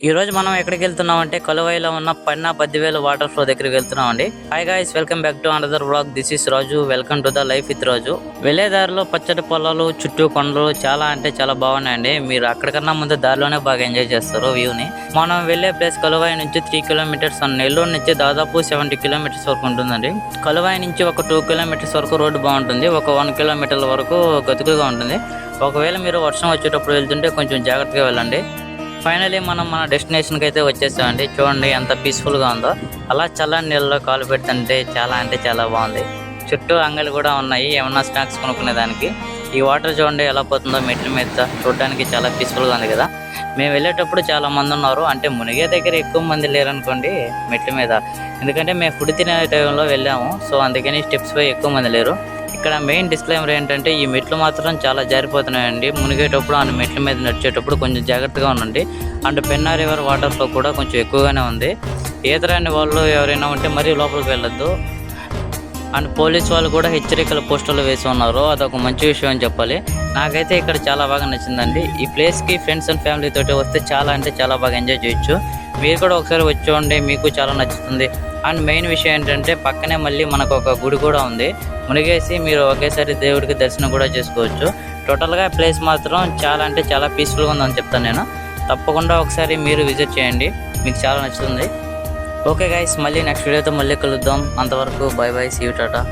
ఈ రోజు మనం ఎక్కడికి వెళ్తున్నాం అంటే కొలువైలో ఉన్న పన్నా బద్దివేలు వాటర్ ఫ్లో దగ్గరికి వెళ్తున్నాం అండి. Hi guys, welcome back to another vlog. This is Raju. Welcome to the life with Raju. వెళ్లే దారిలో పచ్చటి పొలాలు, చుట్టూ కొండలు చాలా అంటే చాలా బాగున్నాయండి. మీరు అక్కడికన్నా ముందు దారిలోనే బాగా ఎంజాయ్ చేస్తారు వ్యూని. మనం వెళ్లే ప్లేస్ కొలువై నుంచి 3 కిలోమీటర్స్, నెల్లూరు నుంచి దాదాపు 70 కిలోమీటర్స్ వరకు ఉంటుందండి. కొలువై నుంచి ఒక 2 కిలోమీటర్స్ వరకు రోడ్డు బాగుంటుంది, ఒక 1 కిలోమీటర్ల వరకు గతుకుగా ఉంటుంది. ఒకవేళ మీరు వర్షం వచ్చేటప్పుడు వెళ్తుంటే కొంచెం జాగ్రత్తగా వెళ్ళండి. ఫైనలీ మనం మన డెస్టినేషన్కి అయితే వచ్చేసామండి. చూడండి ఎంత పీస్ఫుల్గా ఉందో. అలా చల్లని నీళ్ళలో కాలు పెడుతుంటే చాలా అంటే చాలా బాగుంది. చుట్టూ అంగళ్ళు కూడా ఉన్నాయి, ఏమన్నా స్నాక్స్ కొనుక్కునే దానికి. ఈ వాటర్ చూడండి ఎలా పోతుందో మెట్ల మీద. చూడడానికి చాలా పీస్ఫుల్గా ఉంది కదా. మేము వెళ్ళేటప్పుడు చాలా మంది ఉన్నారు, అంటే మునిగే దగ్గర ఎక్కువ మంది లేరనుకోండి మెట్ల మీద. ఎందుకంటే మేము ఫుడ్ తినే టైంలో వెళ్ళాము, సో అందుకని స్టెప్స్ పై ఎక్కువ మంది లేరు. ఇక్కడ మెయిన్ డిస్క్లైమర్ ఏంటంటే ఈ మెట్లు మాత్రం చాలా జారిపోతున్నాయండి. మునిగేటప్పుడు ఆ మెట్ల మీద నడిచేటప్పుడు కొంచెం జాగ్రత్తగా ఉండండి. And Penna river water flow కూడా కొంచెం ఎక్కువగానే ఉంది. ఈత రాని వాళ్ళు ఎవరైనా ఉంటే మరీ లోపలికి వెళ్ళొద్దు. అండ్ పోలీస్ వాళ్ళు కూడా హెచ్చరికల పోస్టర్లు వేసి ఉన్నారు, అదొక మంచి విషయం అని చెప్పాలి. నాకైతే ఇక్కడ చాలా బాగా నచ్చిందండి. ఈ ప్లేస్కి ఫ్రెండ్స్ అండ్ ఫ్యామిలీ తోటి వస్తే చాలా అంటే చాలా బాగా ఎంజాయ్ చేయొచ్చు. మీరు కూడా ఒకసారి వచ్చి చూడండి, మీకు చాలా నచ్చుతుంది. అండ్ మెయిన్ విషయం ఏంటంటే పక్కనే మళ్ళీ మనకు ఒక గుడి కూడా ఉంది. మునిగేసి మీరు ఒకేసారి దేవుడికి దర్శనం కూడా చేసుకోవచ్చు. టోటల్గా ప్లేస్ మాత్రం చాలా అంటే చాలా పీస్ఫుల్గా ఉందని చెప్తాను నేను. తప్పకుండా ఒకసారి మీరు విజిట్ చేయండి, మీకు చాలా నచ్చుతుంది. ఓకే గైస్, మళ్ళీ నెక్స్ట్ వీడియోతో మళ్ళీ కలుద్దాం. అంతవరకు bye bye, see you, Tata.